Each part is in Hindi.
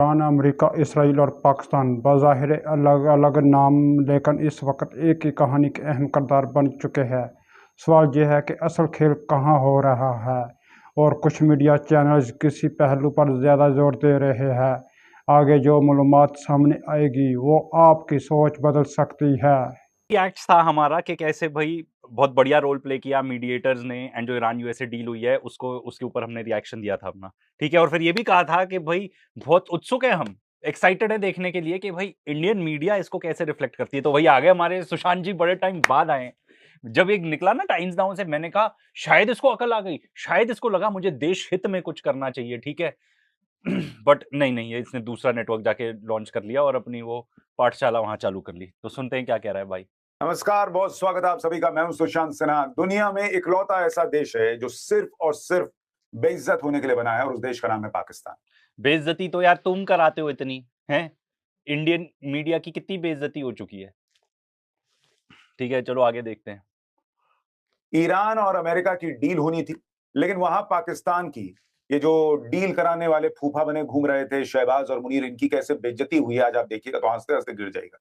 ईरान, अमेरिका, इसराइल और पाकिस्तान बज़ाहिर अलग-अलग नाम लेकिन इस वक्त एक ही कहानी के अहम किरदार बन चुके हैं। सवाल यह है कि असल खेल कहाँ हो रहा है और कुछ मीडिया चैनल्स किसी पहलू पर ज़्यादा जोर दे रहे हैं। आगे जो मालूमात सामने आएगी वो आपकी सोच बदल सकती है। एक्ट था हमारा कि कैसे भाई बहुत बढ़िया रोल प्ले किया मीडिएटर्स ने एंड जो ईरान यूएसए डील हुई है उसको उसके ऊपर हमने रिएक्शन दिया था अपना। ठीक है, और फिर ये भी कहा था कि भाई बहुत उत्सुक है, हम एक्साइटेड है देखने के लिए कि भाई इंडियन मीडिया इसको कैसे रिफ्लेक्ट करती है। तो वही आगे हमारे सुशांत जी बड़े टाइम बाद आए। जब एक निकला ना टाइम्स नाउ से, मैंने कहा शायद इसको अकल आ गई, शायद इसको लगा मुझे देश हित में कुछ करना चाहिए। ठीक है बट नहीं, ये इसने दूसरा नेटवर्क जाके लॉन्च कर लिया और अपनी वो पाठशाला वहां चालू कर ली। तो सुनते हैं क्या कह रहा है भाई। नमस्कार, बहुत स्वागत है आप सभी का। मैं हूं सुशांत सिन्हा। दुनिया में इकलौता ऐसा देश है जो सिर्फ और सिर्फ बेइज्जत होने के लिए बना है और उस देश का नाम है पाकिस्तान। बेइज्जती तो यार तुम कराते हो इतनी, हैं? इंडियन मीडिया की कितनी बेइज्जती हो चुकी है। ठीक है, चलो आगे देखते हैं। ईरान और अमेरिका की डील होनी थी, लेकिन वहां पाकिस्तान की ये जो डील कराने वाले फूफा बने घूम रहे थे, शहबाज और मुनीर, इनकी कैसे बेइज्जती हुई है आज आप देखिएगा तो हंसते हंसते गिर जाएगा।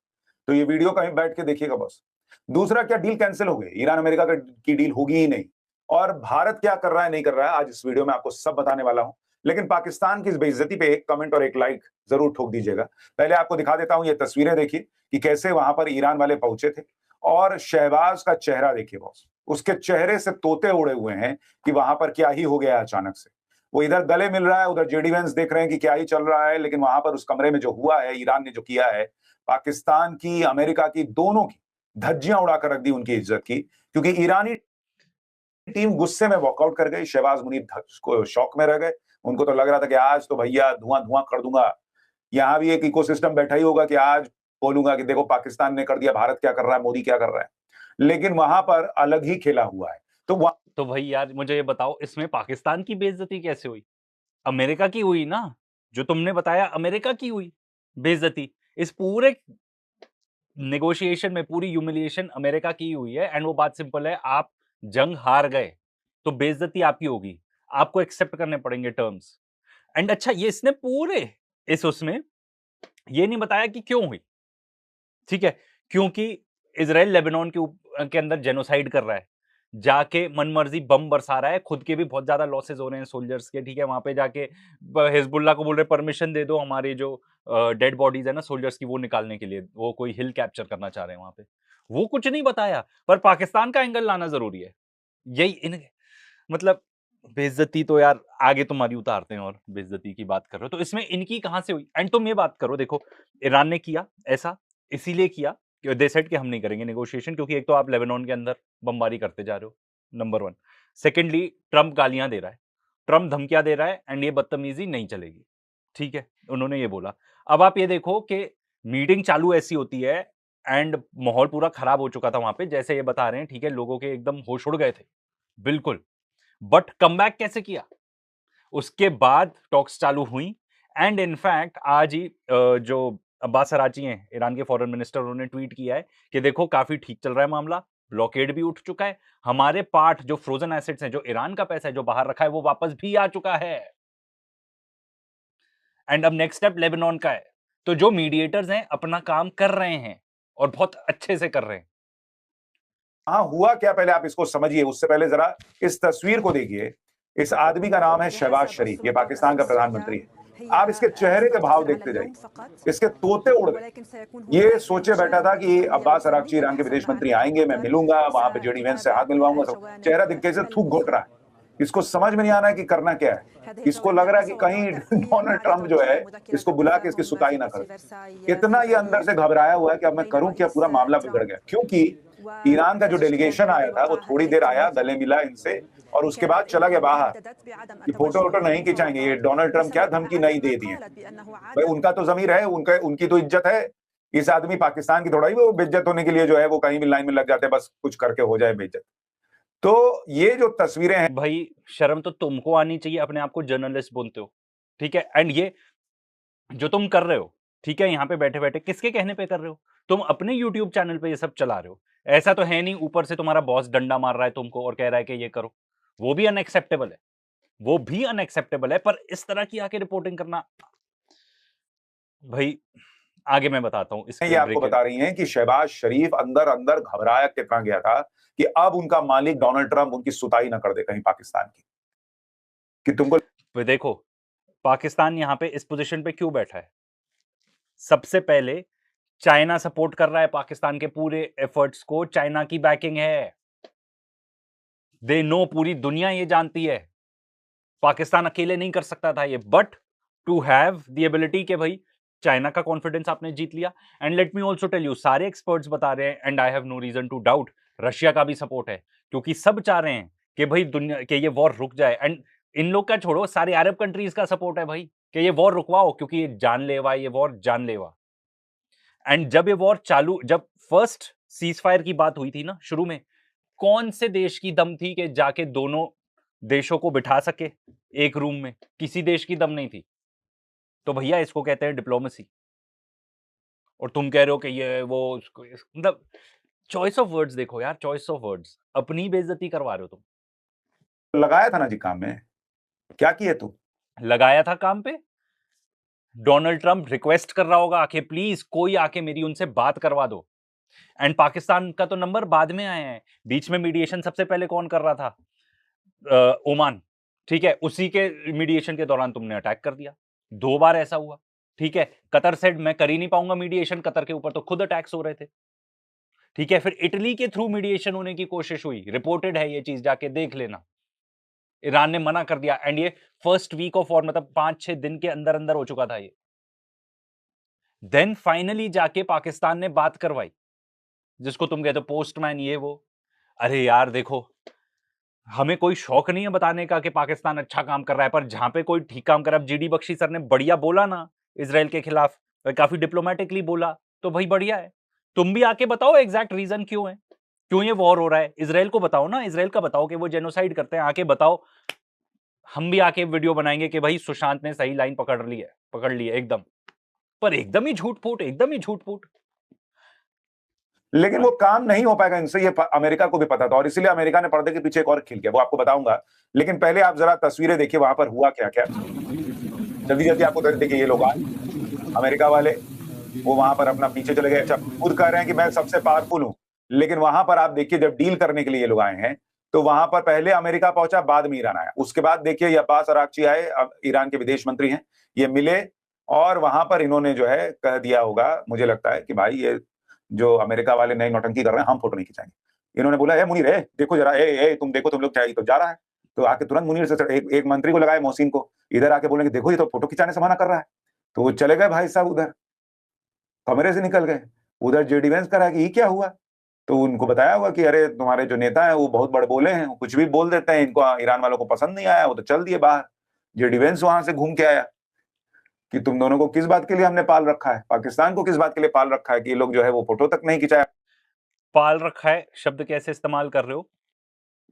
तो ये वीडियो कहीं बैठ के देखिएगा बस। दूसरा, क्या डील कैंसिल हो गई? ईरान अमेरिका की डील होगी ही नहीं। और भारत क्या कर रहा है, नहीं कर रहा है, आज इस वीडियो में आपको सब बताने वाला हूं। लेकिन पाकिस्तान की इस बेइज्जती पे एक कमेंट और एक लाइक जरूर ठोक दीजिएगा। पहले आपको दिखा देता हूं ये तस्वीरें, देखिए कि कैसे वहां पर ईरान वाले पहुंचे थे। और शहबाज का चेहरा देखिए बॉस, उसके चेहरे से तोते उड़े हुए हैं कि वहां पर क्या ही हो गया अचानक से। वो इधर गले मिल रहा है, उधर जेडी वेंस देख रहे हैं कि क्या ही चल रहा है। लेकिन वहां पर उस कमरे में जो हुआ है, ईरान ने जो किया है, पाकिस्तान की, अमेरिका की, दोनों की धज्जियां उड़ाकर रख दी उनकी इज्जत की। क्योंकि ईरानी टीम गुस्से में वॉकआउट कर गई, शहबाज मुनीर को शौक में रह गए। उनको तो लग रहा था कि आज तो भैया धुआं धुआं कर दूंगा। यहां भी एक इकोसिस्टम बैठा ही होगा कि आज बोलूंगा कि देखो पाकिस्तान ने कर दिया, भारत क्या कर रहा है, मोदी क्या कर रहा है। लेकिन वहां पर अलग ही खेला हुआ है। तो भाई यार मुझे ये बताओ, इसमें पाकिस्तान की बेइज्जती कैसे हुई? अमेरिका की हुई ना। जो तुमने बताया अमेरिका की हुई बेइज्जती। इस पूरे नेगोशिएशन में पूरी ह्यूमिलिएशन अमेरिका की हुई है। एंड वो बात सिंपल है, आप जंग हार गए तो बेइज्जती आपकी होगी, आपको एक्सेप्ट करने पड़ेंगे टर्म्स। एंड अच्छा, ये इसने पूरे इस उसमें ये नहीं बताया कि क्यों हुई। ठीक है, क्योंकि इसराइल लेबनान के अंदर जेनोसाइड कर रहा है, जाके मनमर्जी बम बरसा रहा है, खुद के भी बहुत ज्यादा लॉसेस हो रहे हैं सोल्जर्स के। ठीक है, वहां पे जाके हिजबुल्लाह को बोल रहे परमिशन दे दो हमारे जो डेड बॉडीज है ना सोल्जर्स की, वो निकालने के लिए। वो कोई हिल कैप्चर करना चाह रहे हैं वहां पे। वो कुछ नहीं बताया, पर पाकिस्तान का एंगल लाना जरूरी है। यही इन मतलब बेइज्जती तो यार आगे तुम्हारी उतारते हैं, और बेइज्जती की बात कर रहे हो तो इसमें इनकी कहां से हुई? एंड तुम ये बात करो, देखो ईरान ने किया ऐसा इसीलिए किया कि दे सेड कि हम नहीं करेंगे नेगोशिएशन, क्योंकि एक तो आप लेबनान के अंदर बमबारी करते जा रहे हो, नंबर वन। सेकेंडली, ट्रंप गालियां दे रहा है, ट्रंप धमकियां दे रहा है, एंड ये बदतमीजी नहीं चलेगी। ठीक है, उन्होंने ये बोला। अब आप ये देखो कि मीटिंग चालू ऐसी होती है एंड माहौल पूरा खराब हो चुका था वहां पे, जैसे ये बता रहे हैं। ठीक है, लोगों के एकदम होश उड़ गए थे, बिल्कुल। बट कमबैक कैसे किया? उसके बाद टॉक्स चालू हुई। एंड इनफैक्ट आज ही जो अब्बास अराची हैं ईरान के फॉरेन मिनिस्टर, उन्होंने ट्वीट किया है कि देखो काफी ठीक चल रहा है मामला, ब्लॉकेड भी उठ चुका है, हमारे पार्ट जो फ्रोजन एसेट्स हैं, जो ईरान का पैसा है जो बाहर रखा है, वो वापस भी आ चुका है। एंड अब नेक्स्ट स्टेप लेबनान का है। तो जो मीडिएटर्स हैं अपना काम कर रहे हैं और बहुत अच्छे से कर रहे हैं। हाँ, हुआ क्या पहले आप इसको समझिए, उससे पहले जरा इस तस्वीर को देखिए। इस आदमी का नाम है शहबाज शरीफ, ये पाकिस्तान का प्रधानमंत्री है। आप इसके चेहरे के भाव देखते जाइए, इसके तोते उड़ गए। ये सोचे बैठा था कि अब्बास अरागची ईरान के विदेश मंत्री आएंगे, मैं मिलूंगा, वहां पे जेडी वेंस से हाथ मिलवाऊंगा। सब चेहरा दिख कैसे थूक घोट रहा है। इसको समझ में नहीं आ रहा है कि करना क्या है। इसको लग रहा है कि कहीं डोनाल्ड ट्रंप जो है इसको बुला के इसकी सुताई ना कर दे। इतना ये अंदर से घबराया हुआ है कि अब मैं करूं क्या, पूरा मामला बिगड़ गया। क्योंकि ईरान का जो डेलीगेशन आया था वो थोड़ी देर आया, गले मिला इनसे, और उसके बाद चला गया बाहर। ये फोटो वोटो नहीं खिंचाएंगे, ये डोनाल्ड ट्रंप क्या धमकी नहीं दे दिए भाई। उनका तो जमीर है, उनका उनकी तो इज्जत है। इस आदमी पाकिस्तान की थोड़ा ही वो बेइज्जत होने के लिए जो है वो कहीं भी लाइन में लग जाते हैं, बस कुछ करके हो जाए बेइज्जत। तो ये जो तस्वीरें हैं, भाई शर्म तो तुमको आनी चाहिए, अपने आप को जर्नलिस्ट बोलते हो। ठीक है, एंड ये जो तुम कर रहे हो, ठीक है, यहाँ पे बैठे बैठे किसके कहने पे कर रहे हो? तुम अपने यूट्यूब चैनल पे ये सब चला रहे हो। ऐसा तो है नहीं ऊपर से तुम्हारा बॉस डंडा मार रहा है तुमको और कह रहा है कि ये करो। वो भी अनएक्सेप्टेबल है, वो भी अनएक्सेप्टेबल है, पर इस तरह की आके रिपोर्टिंग करना भाई आगे मैं बताता हूँ इस ये आपको ब्रेक के बता रही हैं कि शहबाज शरीफ अंदर अंदर घबराया कितना गया था कि अब उनका मालिक डोनाल्ड ट्रंप उनकी सुताई ना कर दे कहीं पाकिस्तान की, कि तुमको पे देखो पाकिस्तान यहाँ पे इस पोजीशन पे क्यों बैठा है। सबसे पहले चाइना सपोर्ट कर रहा है पाकिस्तान के पूरे एफर्ट्स को, चाइना की बैकिंग है। दे नो, पूरी दुनिया ये जानती है पाकिस्तान अकेले नहीं कर सकता था ये, but to have the ability के भाई चाइना का कॉन्फिडेंस आपने जीत लिया। And let me also tell you, सारे एक्सपर्ट्स बता रहे हैं and I have no reason to doubt, Russia का भी सपोर्ट है, क्योंकि सब चाह रहे हैं कि भाई दुनिया के ये वॉर रुक जाए। एंड इन लोग का छोड़ो, सारे अरब कंट्रीज का सपोर्ट है भाई कि ये वॉर रुकवाओ, क्योंकि ये जानलेवा, ये वॉर जानलेवा। एंड जब ये वॉर चालू, जब फर्स्ट सीज फायर की बात हुई थी ना शुरू में, कौन से देश की दम थी कि जाके दोनों देशों को बिठा सके एक रूम में? किसी देश की दम नहीं थी। तो भैया इसको कहते हैं डिप्लोमेसी। और तुम कह रहे हो कि ये वो मतलब चॉइस ऑफ वर्ड्स देखो यार, चॉइस ऑफ वर्ड्स, अपनी बेइज्जती करवा रहे हो तुम। लगाया था ना जी काम में, क्या किए तुम? लगाया था काम पे। डोनाल्ड ट्रंप रिक्वेस्ट कर रहा होगा आके, प्लीज कोई आके मेरी उनसे बात करवा दो। एंड पाकिस्तान का तो नंबर बाद में आया है, बीच में मीडिएशन सबसे पहले कौन कर रहा था? ओमान। ठीक है, उसी के मीडिएशन के दौरान तुमने अटैक कर दिया। 2 बार ऐसा हुआ। ठीक है, कतर सेड मैं कर ही नहीं पाऊंगा मीडिएशन, कतर के ऊपर तो खुद अटैक्स हो रहे थे। ठीक है, फिर इटली के थ्रू मीडिएशन होने की कोशिश हुई, रिपोर्टेड है ये चीज, जाके देख लेना। ईरान ने मना कर दिया एंड ये फर्स्ट वीक ऑफ वॉर, मतलब 5-6 दिन के अंदर अंदर हो चुका था ये। देन फाइनली जाके पाकिस्तान ने बात करवाई, जिसको तुम कहते हो पोस्टमैन ये वो। अरे यार देखो, हमें कोई शौक नहीं है बताने का कि पाकिस्तान अच्छा काम कर रहा है, पर जहां पे कोई ठीक काम कर रहा है, जीडी बख्शी सर ने बढ़िया बोला ना इसराइल के खिलाफ, काफी डिप्लोमेटिकली बोला, तो भाई बढ़िया है। तुम भी आके बताओ एग्जैक्ट रीजन क्यों है, क्यों ये वॉर हो रहा है। इसराइल को बताओ ना, इसराइल का बताओ कि वो जेनोसाइड करते हैं, आके बताओ। हम भी आके वीडियो बनाएंगे कि भाई सुशांत ने सही लाइन पकड़ ली है एकदम। पर एकदम ही झूठ फूट, एकदम ही झूठ फूट। लेकिन वो काम नहीं हो पाएगा इनसे, ये अमेरिका को भी पता था, और इसीलिए अमेरिका ने पर्दे के पीछे एक और खेल किया, वो आपको बताऊंगा। लेकिन पहले आप जरा तस्वीरें देखिए वहां पर हुआ क्या क्या। जल्दी जल्दी आपको देखिए, ये लोग आए अमेरिका वाले, वो वहां पर अपना पीछे चले गए। अच्छा, खुद कह रहे हैं कि मैं सबसे पावरफुल हूं, लेकिन वहां पर आप देखिए जब डील करने के लिए ये लोग आए हैं, तो वहां पर पहले अमेरिका पहुंचा, बाद में ईरान आया। उसके बाद देखिए ये अब्बास अरागची आए, अब ईरान के विदेश मंत्री हैं, ये मिले, और वहां पर इन्होंने जो है कह दिया होगा, मुझे लगता है कि भाई ये जो अमेरिका वाले नई नौटंकी कर रहे हैं, हम फोटो नहीं खिंचाएंगे। इन्होंने बोला, ए मुनीर, ए देखो जरा, ए तुम देखो, तुम लोग क्या, ये तो जा रहा है। तो आके तुरंत मुनीर से एक मंत्री को लगाए, मोहसिन को, इधर आके बोलेंगे देखो ये तो फोटो खिंचाने से मना कर रहा है। तो वो चले गए भाई साहब, उधर कमरे से निकल गए। उधर जेडी वेंस करा कि ये क्या हुआ। तो उनको बताया हुआ कि अरे तुम्हारे जो नेता है वो बहुत बड़े बोले हैं, कुछ भी बोल देते हैं, इनको ईरान वालों को पसंद नहीं आया, वो तो चल दिए बाहर। जेडी वेंस वहां से घूम के आया कि तुम दोनों को किस बात के लिए हमने पाल रखा है, पाकिस्तान को किस बात के लिए पाल रखा है कि ये लोग जो है वो फोटो तक नहीं खिंचाया। पाल रखा है शब्द कैसे इस्तेमाल कर रहे हो?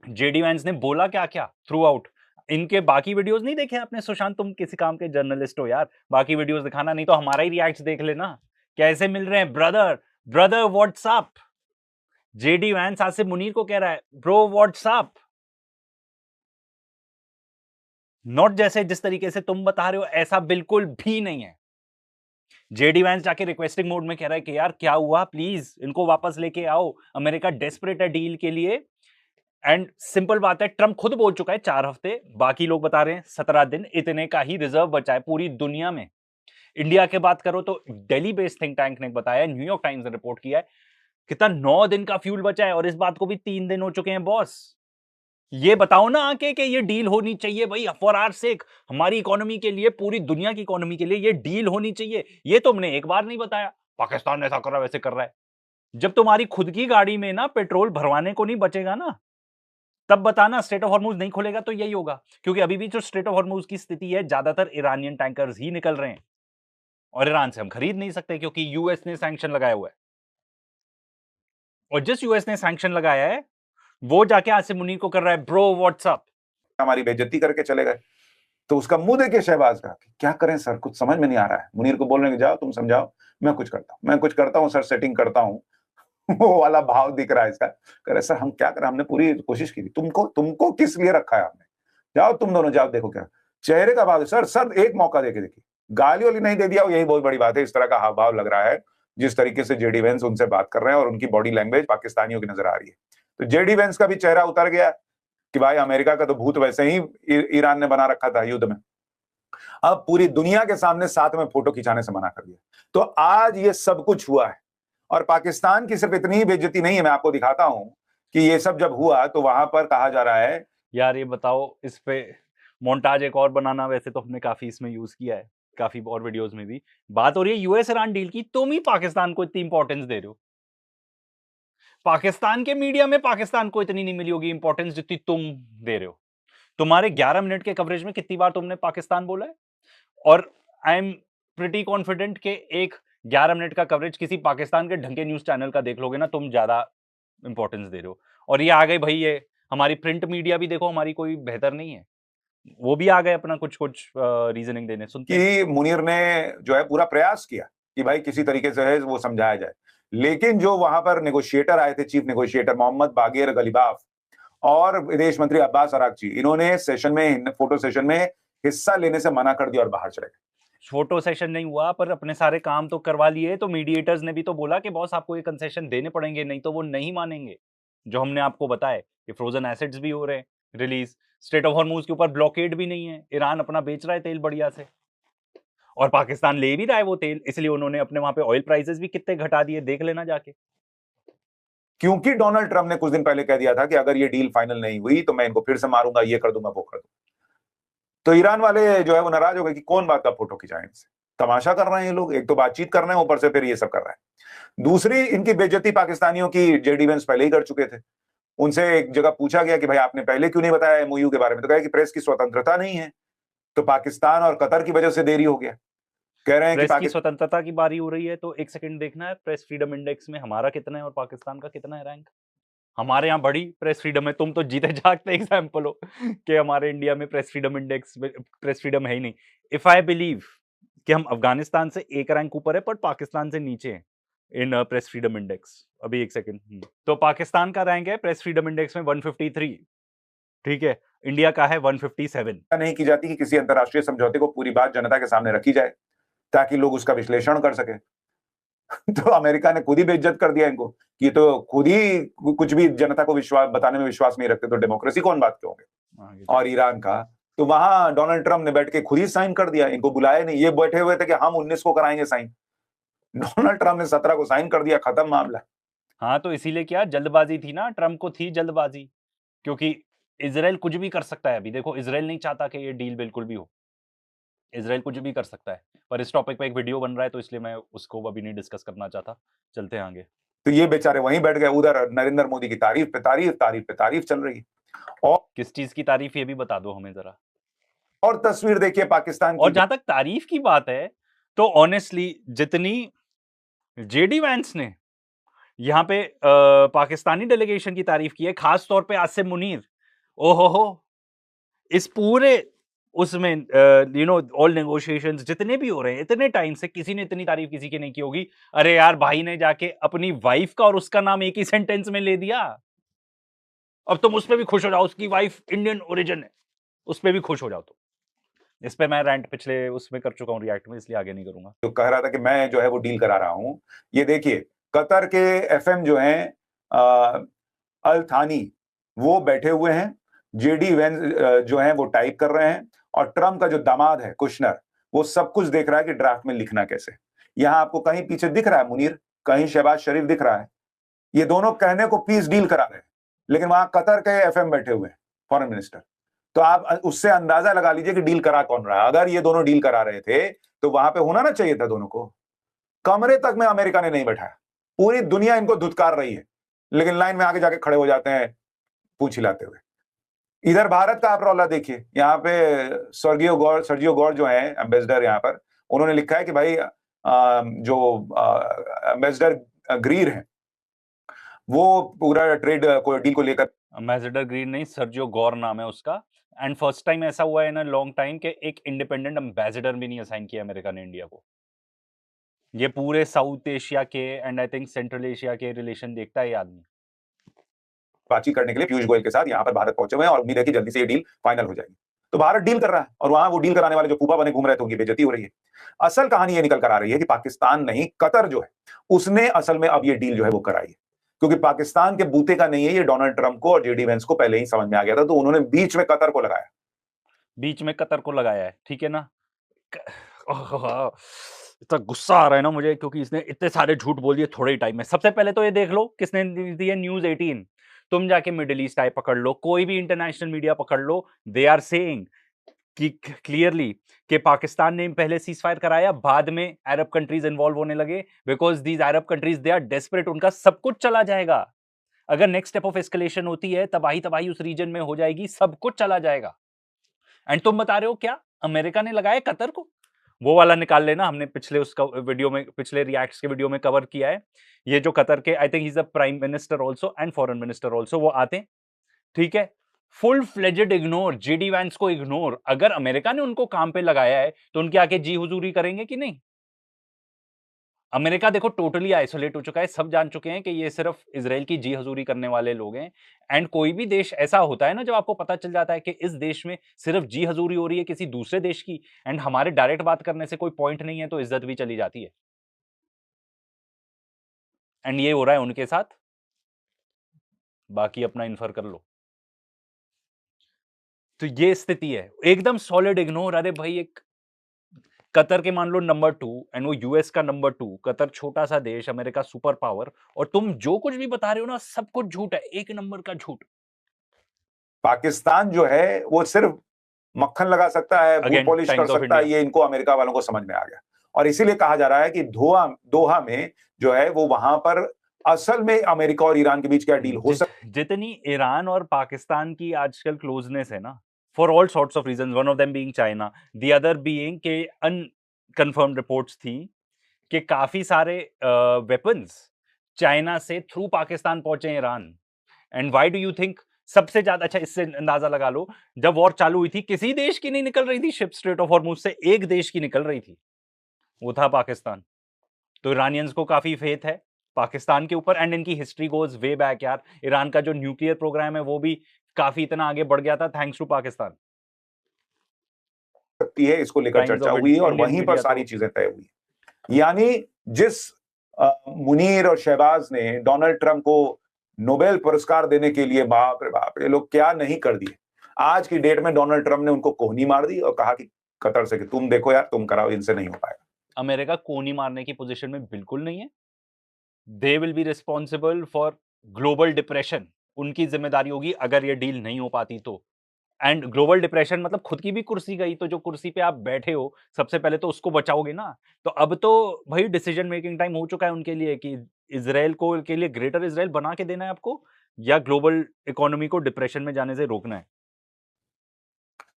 जेडी वैंस ने बोला क्या क्या थ्रू आउट? इनके बाकी वीडियोस नहीं देखे आपने? सुशांत तुम किसी काम के जर्नलिस्ट हो यार, बाकी वीडियोस दिखाना, नहीं तो हमारा ही रिएक्ट देख लेना, कैसे मिल रहे हैं। Brother brother what's up. JD Vance Asif Munir को कह रहा है ब्रो व्हाट्सअप, नॉट जैसे जिस तरीके से तुम बता रहे हो, ऐसा बिल्कुल भी नहीं है। जेडी वैंस जाके रिक्वेस्टिंग मोड में कह रहा है कि यार क्या हुआ, प्लीज इनको वापस लेके आओ, अमेरिका डेस्परेट है डील के लिए। एंड सिंपल बात है, ट्रंप खुद बोल चुका है 4 हफ्ते, बाकी लोग बता रहे हैं 17 दिन, इतने का ही रिजर्व बचा है पूरी दुनिया में। इंडिया की बात करो तो दिल्ली बेस्ड थिंक टैंक ने बताया, न्यूयॉर्क टाइम्स ने रिपोर्ट किया है, कितना 9 दिन का फ्यूल बचा है, और इस बात को भी 3 दिन हो चुके हैं बॉस। ये बताओ ना आके कि ये डील होनी चाहिए भाई, फॉर आवर सेक, हमारी इकोनॉमी के लिए, पूरी दुनिया की इकोनॉमी के लिए ये डील होनी चाहिए। ये तुमने एक बार नहीं बताया। पाकिस्तान ऐसा कर रहा है, वैसे कर रहा है। जब तुम्हारी खुद की गाड़ी में ना पेट्रोल भरवाने को नहीं बचेगा ना, तब बताना। स्ट्रेट ऑफ हॉर्मुज नहीं खुलेगा तो यही होगा, क्योंकि अभी भी जो स्ट्रेट ऑफ हॉर्मुज की स्थिति है, ज्यादातर ईरानियन टैंकर्स ही निकल रहे हैं, और ईरान से हम खरीद नहीं सकते क्योंकि यूएस ने सैंक्शन लगाया हुआ है। और जिस यूएस ने सैंक्शन लगाया है, वो जाके आसिफ मुनीर को कर रहा है ब्रो व्हाट्सअप। हमारी बेइज्जती करके चले गए। तो उसका मुंह देखे शहबाज का, क्या करें सर, कुछ समझ में नहीं आ रहा है। मुनीर को बोल रहे हैं जाओ तुम समझाओ, मैं कुछ करता हूं सर, सेटिंग करता हूं। वो वाला भाव दिख रहा है इसका। कह रहे सर हम क्या करें, हमने पूरी कोशिश की थी, तुमको किस लिए रखा है आपने, जाओ तुम दोनों जाओ, देखो क्या चेहरे का भाव। सर एक मौका देके देखिए, गाली वाली नहीं दे दिया, यही बहुत बड़ी बात है। इस तरह का हाव भाव लग रहा है जिस तरीके से जेडी वेंस उनसे बात कर रहे हैं और उनकी बॉडी लैंग्वेज पाकिस्तानियों की नजर आ रही है। तो जेडी वेंस का भी चेहरा उतर गया कि भाई अमेरिका का तो भूत वैसे ही ईरान ने बना रखा था युद्ध में, अब पूरी दुनिया के सामने साथ में फोटो खिंचाने से मना कर दिया। तो आज ये सब कुछ हुआ है और पाकिस्तान की सिर्फ इतनी ही बेइज्जती नहीं है, मैं आपको दिखाता हूं कि ये सब जब हुआ तो वहां पर कहा जा रहा है। यार ये बताओ, इस पे मोन्टाज एक और बनाना वैसे तो हमने काफी इसमें यूज किया है, काफी और वीडियोस में भी बात हो रही है यूएस ईरान डील की, तुम ही पाकिस्तान को इतनी इंपॉर्टेंस दे रहे हो। पाकिस्तान के मीडिया में पाकिस्तान को इतनी नहीं मिली होगी इंपॉर्टेंस जितनी तुम दे रहे हो। तुम्हारे 11 मिनट के कवरेज में कितनी बार तुमने पाकिस्तान बोला है? और आई एम प्रिटी कॉन्फिडेंट कि एक 11 मिनट का कवरेज किसी पाकिस्तान के ढंग के न्यूज चैनल का देख लोगे ना, तुम ज्यादा इंपॉर्टेंस दे रहे हो। और ये आ गए भाई, ये हमारी प्रिंट मीडिया भी देखो, हमारी कोई बेहतर नहीं है, वो भी आ गए अपना कुछ कुछ रीजनिंग देने। सुनते कि मुनीर ने जो है पूरा प्रयास किया कि भाई किसी तरीके से है वो समझाया जाए, लेकिन जो वहां पर नेगोशिएटर आए थे, चीफ नेगोशिएटर मोहम्मद बागेर गलीबाफ और विदेश मंत्री अब्बास अरागची, इन्होंने सेशन में, फोटो सेशन में हिस्सा लेने से मना कर दिया और बाहर चले गए। फोटो सेशन नहीं हुआ पर अपने सारे काम तो करवा लिए। तो मीडिएटर्स ने भी तो बोला कि बॉस आपको ये कंसेशन देने पड़ेंगे, नहीं तो वो नहीं मानेंगे। जो हमने आपको बताया कि फ्रोजन एसेट्स भी हो रहे हैं रिलीज, स्ट्रेट ऑफ हॉर्मुज के ऊपर ब्लॉकेड भी नहीं है, ईरान अपना बेच रहा है तेल बढ़िया से, और पाकिस्तान ले भी रहा है वो तेल, इसलिए उन्होंने अपने वहां पे ऑयल प्राइसेस भी कितने घटा दिए, देख लेना जाके। क्योंकि डोनाल्ड ट्रंप ने कुछ दिन पहले कह दिया था कि अगर ये डील फाइनल नहीं हुई तो मैं इनको फिर से मारूंगा, ये कर दूंगा, वो कर दूंगा। तो ईरान वाले जो है वो नाराज हो गए कि कौन बात का फोटो खिंचाएं, इनसे तमाशा कर रहे हैं ये लोग, एक तो बातचीत कर रहे हैं ऊपर से फिर ये सब कर रहे हैं। दूसरी, इनकी बेइज्जती पाकिस्तानियों की जेडी वेंस पहले ही कर चुके थे। उनसे एक जगह पूछा गया कि भाई आपने पहले क्यों नहीं बताया एमओयू के बारे में, तो कहा कि प्रेस की स्वतंत्रता नहीं है, तो पाकिस्तान और कतर की वजह से देरी हो गया। कह रहे हैं कि प्रेस की स्वतंत्रता की बारी हो रही है तो एक सेकंड देखना है प्रेस फ्रीडम इंडेक्स में हमारा कितना है और पाकिस्तान का कितना है रैंक। हमारे यहाँ बड़ी प्रेस फ्रीडम है, तुम तो जीते जागते एग्जाम्पल हो कि हमारे इंडिया में press freedom index, press freedom है ही नहीं। इफ आई बिलीव कि हम अफगानिस्तान से एक रैंक ऊपर है पर पाकिस्तान से नीचे है इन प्रेस फ्रीडम इंडेक्स। अभी एक सेकंड, तो पाकिस्तान का रैंक है प्रेस फ्रीडम इंडेक्स में 153, ठीक है, इंडिया का है 157। नहीं की जाती कि किसी अंतर्राष्ट्रीय समझौते को पूरी बात जनता के सामने रखी जाए ताकि लोग उसका विश्लेषण कर सके। तो अमेरिका ने खुद ही बेइज्जत कर दिया इनको कि तो खुद ही कुछ भी जनता को विश्वास बताने में विश्वास नहीं रखते, तो डेमोक्रेसी कौन बात के होंगे। और ईरान का तो वहां डोनाल्ड ट्रंप ने बैठ के खुद ही साइन कर दिया, इनको बुलाया नहीं, ये बैठे हुए थे कि हम 19 को कराएंगे साइन, डोनाल्ड ट्रंप ने 17 को साइन कर दिया, खत्म मामला। हाँ तो इसीलिए क्या जल्दबाजी थी ना, ट्रंप को थी जल्दबाजी, क्योंकि इजराइल कुछ भी कर सकता है। अभी देखो इजराइल नहीं चाहता कि ये डील बिल्कुल भी हो, इजराइल कुछ भी कर सकता है, पर इस टॉपिक पे एक वीडियो बन रहा है तो इसलिए मैं उसको अभी नहीं डिस्कस करना चाहता। चलते हैं आगे। तो ये बेचारे वहीं बैठ गए, उधर नरेंद्र मोदी की तारीफ पे तारीफ, तारीफ पे तारीफ चल रही है। और किस चीज की तारीफ ये भी बता दो हमें जरा। और तस्वीर देखिए पाकिस्तान की। और जहां तक तारीफ की बात है तो ऑनेस्टली जितनी जेडी वैंस ने यहाँ पे पाकिस्तानी डेलीगेशन की तारीफ की है, खास तौर पे आसिम मुनीर, ओहो इस पूरे उसमें यू नो ऑल नेगोशिएशंस जितने भी हो रहे हैं इतने टाइम से किसी ने इतनी तारीफ किसी की नहीं की होगी। अरे यार भाई ने जाके अपनी वाइफ का और उसका नाम एक ही सेंटेंस में ले दिया, अब तुम उस पर भी खुश हो जाओ, उसकी वाइफ इंडियन ओरिजिन है, उस पर भी खुश हो जाओ। तो इस पे मैं रैंट पिछले उसमें कर चुका हूँ रिएक्ट में, इसलिए आगे नहीं करूंगा। जो कह रहा था कि मैं जो है वो डील करा रहा हूं, ये देखिए कतर के एफएम जो हैं अल थानी, वो बैठे हुए हैं, जेडी वेंस जो हैं वो टाइप कर रहे हैं, और ट्रम्प का जो दामाद है कुशनर, वो सब कुछ देख रहा है कि ड्राफ्ट में लिखना कैसे। यहां आपको कहीं पीछे दिख रहा है मुनीर, कहीं शहबाज शरीफ दिख रहा है, ये दोनों कहने को पीस डील करा रहे हैं, लेकिन वहां कतर के एफएम बैठे हुए हैं फॉरेन मिनिस्टर। तो आप उससे अंदाजा लगा लीजिए कि डील करा कौन रहा है। अगर ये दोनों डील करा रहे थे तो वहां पे होना ना चाहिए था दोनों को। कमरे तक में अमेरिका ने नहीं बैठाया, पूरी दुनिया इनको धुतकार रही है, लेकिन लाइन में आगे जाके खड़े हो जाते हैं पूछ हिलाते हुए। इधर भारत का आप रौला देखिए, यहाँ पे सर्जियो गौर जो है एम्बेसडर यहाँ पर, उन्होंने लिखा है कि भाई जो एम्बेसडर ग्रीर है वो पूरा ट्रेड डील को लेकर, एम्बेसडर ग्रीन नहीं, सर्जियो गौर नाम है उसका। एंड फर्स्ट टाइम ऐसा हुआ है इन अ लॉन्ग टाइम कि एक इंडिपेंडेंट एम्बेसडर भी नहीं असाइन किया अमेरिका ने इंडिया को। ये पूरे साउथ एशिया के and I think central Asia के रिलेशन देखता है ये आदमी। बातचीत करने के लिए पीयूष गोयल के साथ यहाँ पर भारत पहुंचे हुए हैं और उम्मीद है कि जल्दी से ये डील फाइनल हो जाएगी। तो भारत डील कर रहा है और वहां वो डील कराने वाले जो फूफा बने घूम रहे थे उनकी बेइज्जती हो रही है। असल कहानी ये निकल कर आ रही है कि पाकिस्तान नहीं, कतर जो है उसने असल में अब ये डील जो है वो कराई है, क्योंकि पाकिस्तान के बूते का नहीं है, ये डोनाल्ड ट्रंप को और जेडी वेंस को पहले ही समझ में आ गया था, तो उन्होंने बीच में कतर को लगाया। बीच में कतर को लगाया है, ठीक है ना। इतना गुस्सा आ रहा है ना मुझे, क्योंकि इसने इतने सारे झूठ बोल दिए थोड़े ही टाइम में। सबसे पहले तो ये देख लो किसने दी है, न्यूज़ 18। तुम जाके मिडिल ईस्ट टाइप पकड़ लो, कोई भी इंटरनेशनल मीडिया पकड़ लो, दे आर सेइंग कि क्लियरली कि पाकिस्तान ने पहले सीज फायर कराया, बाद में अरब कंट्रीज इन्वॉल्व होने लगे, because these Arab countries they are desperate, उनका सब कुछ चला जाएगा। अगर नेक्स्ट स्टेप ऑफ एस्केलेशन होती है, तबाही तबाही उस रीजन में हो जाएगी, सब कुछ चला जाएगा। एंड तुम बता रहे हो क्या अमेरिका ने लगाया कतर को? वो वाला निकाल लेना, हमने पिछले उसका वीडियो में, पिछले रिएक्ट्स के वीडियो में कवर किया है। ये जो कतर के, I think he is a prime minister also and foreign minister also, वो आते हैं, ठीक है। Full fledged ignore, JD Vance को इग्नोर। अगर अमेरिका ने उनको काम पे लगाया है तो उनके आके जी हुजूरी करेंगे कि नहीं? अमेरिका देखो टोटली आइसोलेट हो चुका है, सब जान चुके हैं कि ये सिर्फ इजराइल की जी हजूरी करने वाले लोग हैं। एंड कोई भी देश ऐसा होता है ना, जब आपको पता चल जाता है कि इस देश में सिर्फ जी हजूरी हो रही है किसी दूसरे देश की, एंड हमारे डायरेक्ट बात करने से कोई पॉइंट नहीं है, तो इज्जत भी चली जाती है। एंड ये हो रहा है उनके साथ, बाकी अपना इन्फर कर लो। तो ये स्थिति है, एकदम सॉलिड इग्नोर। अरे भाई, एक कतर के मान लो नंबर 2 एंड वो यूएस का नंबर 2, कतर छोटा सा देश, अमेरिका सुपर पावर, और तुम जो कुछ भी बता रहे हो ना, सब कुछ झूठ है, एक नंबर का झूठ। पाकिस्तान जो है वो सिर्फ मक्खन लगा सकता है, बूट अगेन पॉलिश कर टाइम्स ऑफ सकता है, इंडिया। ये इनको अमेरिका वालों को समझ में आ गया। और इसीलिए कहा जा रहा है कि दोहा में जो है वो वहां पर असल में अमेरिका और ईरान के बीच क्या डील हो सकती जितनी ईरान और पाकिस्तान की आजकल क्लोजनेस है ना, for all sorts of reasons, one of them being China, the other being के अनकन्फर्म्ड रिपोर्ट्स थी कि काफी सारे वेपन्स चाइना से थ्रू पाकिस्तान पहुंचे Iran. And why do you think? सबसे ज्यादा, अच्छा इससे अंदाजा लगा लो, जब वॉर चालू हुई थी किसी देश की नहीं निकल रही थी शिप स्ट्रेट ऑफ हॉर्मुज से, एक देश की निकल रही थी, वो था पाकिस्तान। तो ईरानियंस को काफी फेथ है पाकिस्तान के ऊपर, एंड इनकी हिस्ट्री गोज वे बैक यार। ईरान का जो न्यूक्लियर प्रोग्राम है वो भी काफी इतना आगे बढ़ गया था थैंक्स टू पाकिस्तान। है, इसको लेकर टाइम्स चर्चा ऑफ हुई है और इंडियन वहीं पर मीडिया सारी तो चीजें तय हुई। यानी जिस मुनीर और शहबाज ने डोनाल्ड ट्रंप को नोबेल पुरस्कार देने के लिए, बाप रे बाप, ये लोग क्या नहीं कर दिए। आज की डेट में डोनाल्ड ट्रंप ने उनको कोहनी मार दी और कहा कि कतर से कि तुम देखो यार, तुम कराओ, इनसे नहीं हो पाएगा। अमेरिका कोनी मारने की पोजीशन में बिल्कुल नहीं है। They will be responsible for global depression, उनकी जिम्मेदारी होगी अगर ये डील नहीं हो पाती तो। एंड ग्लोबल डिप्रेशन मतलब खुद की भी कुर्सी गई, तो जो कुर्सी पे आप बैठे हो सबसे पहले तो उसको बचाओगे ना। तो अब तो भाई डिसीजन मेकिंग टाइम हो चुका है उनके लिए कि इजराइल को के लिए ग्रेटर इजराइल बना के देना है आपको, या ग्लोबल इकोनॉमी को डिप्रेशन में जाने से रोकना है।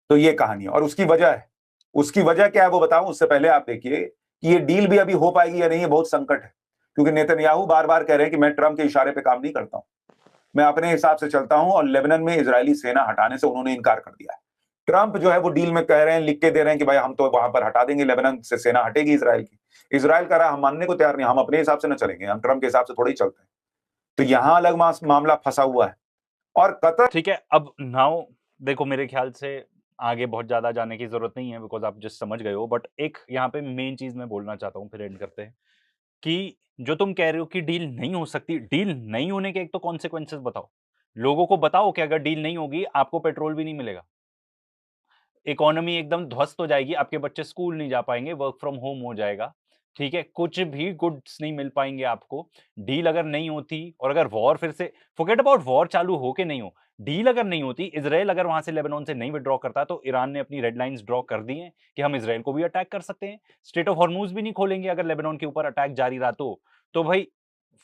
तो ये कहानी है और उसकी वजह है। उसकी वजह क्या है वो बताऊं, उससे पहले आप देखिए कि ये डील भी अभी हो पाएगी या नहीं, ये बहुत संकट है। क्योंकि नेतन्याहू बार बार कह रहे हैं कि मैं ट्रंप के इशारे पे काम नहीं करता हूं, मैं अपने हिसाब से चलता हूं, और लेबनान में इजरायली सेना हटाने से उन्होंने इनकार कर दिया है। ट्रंप जो है वो डील में कह रहे हैं, लिख के दे रहे हैं कि भाई हम तो वहां पर हटा देंगे, लेबनान से सेना हटेगी इजराइल की। इजराइल कह रहा है हम मानने को तैयार नहीं, हम अपने हिसाब से न चलेंगे, हम ट्रंप के हिसाब से थोड़ी चलते हैं। तो यहां अलग मामला फंसा हुआ है। और कतर, ठीक है, अब नाउ देखो, मेरे ख्याल से आगे बहुत ज्यादा जाने की जरूरत नहीं है, बिकॉज आप जस्ट समझ गए हो। बट एक यहाँ पे मेन चीज मैं बोलना चाहता हूँ, फिर एंड करते हैं, कि जो तुम कह रहे हो कि डील नहीं हो सकती, डील नहीं होने के एक तो कॉन्सिक्वेंसेस बताओ। लोगों को बताओ कि अगर डील नहीं होगी आपको पेट्रोल भी नहीं मिलेगा, इकोनॉमी एकदम ध्वस्त हो जाएगी, आपके बच्चे स्कूल नहीं जा पाएंगे, वर्क फ्रॉम होम हो जाएगा, ठीक है, कुछ भी गुड्स नहीं मिल पाएंगे आपको। डील अगर नहीं होती, और अगर वॉर फिर से, फॉरगेट अबाउट वॉर चालू हो के नहीं हो, डील अगर नहीं होती, इजराइल अगर वहां से लेबनान से नहीं विड्रॉ करता, तो ईरान ने अपनी रेड लाइंस ड्रॉ कर दी हैं कि हम इजराइल को भी अटैक कर सकते हैं, स्ट्रेट ऑफ हॉर्मुज भी नहीं खोलेंगे अगर लेबनान के ऊपर अटैक जारी रहा तो भाई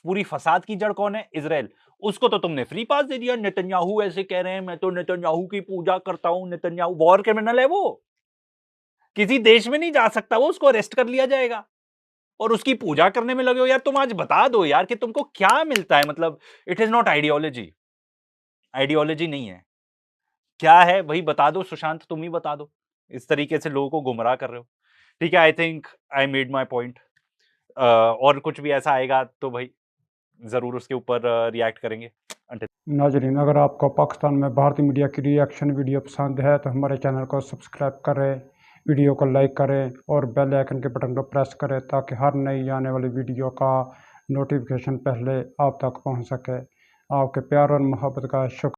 पूरी फसाद की जड़ कौन है? इजराइल। उसको तो तुमने फ्री पास दे दिया, नेतन्याहू ऐसे कह रहे हैं, मैं तो नेतन्याहू की पूजा करता हूं, नेतन्याहू वॉर क्रिमिनल है, वो किसी देश में नहीं जा सकता, वो उसको अरेस्ट कर लिया जाएगा, और उसकी पूजा करने में लगे हो यार। तुम आज बता दो यार कि तुमको क्या मिलता है, मतलब it is not ideology, ideology नहीं है, क्या है भाई बता दो सुशांत, तुम ही बता दो, इस तरीके से लोगों को गुमराह कर रहे हो। ठीक है, I think I made my point. और कुछ भी ऐसा आएगा तो भाई जरूर उसके ऊपर रिएक्ट करेंगे। नाजरीन, अगर आपको पाकिस्तान में भारतीय मीडिया की रिएक्शन वीडियो पसंद है तो हमारे चैनल को सब्सक्राइब करें, वीडियो को लाइक करें और बेल आइकन के बटन को प्रेस करें ताकि हर नई आने वाली वीडियो का नोटिफिकेशन पहले आप तक पहुंच सके। आपके प्यार और मोहब्बत का शुक्र।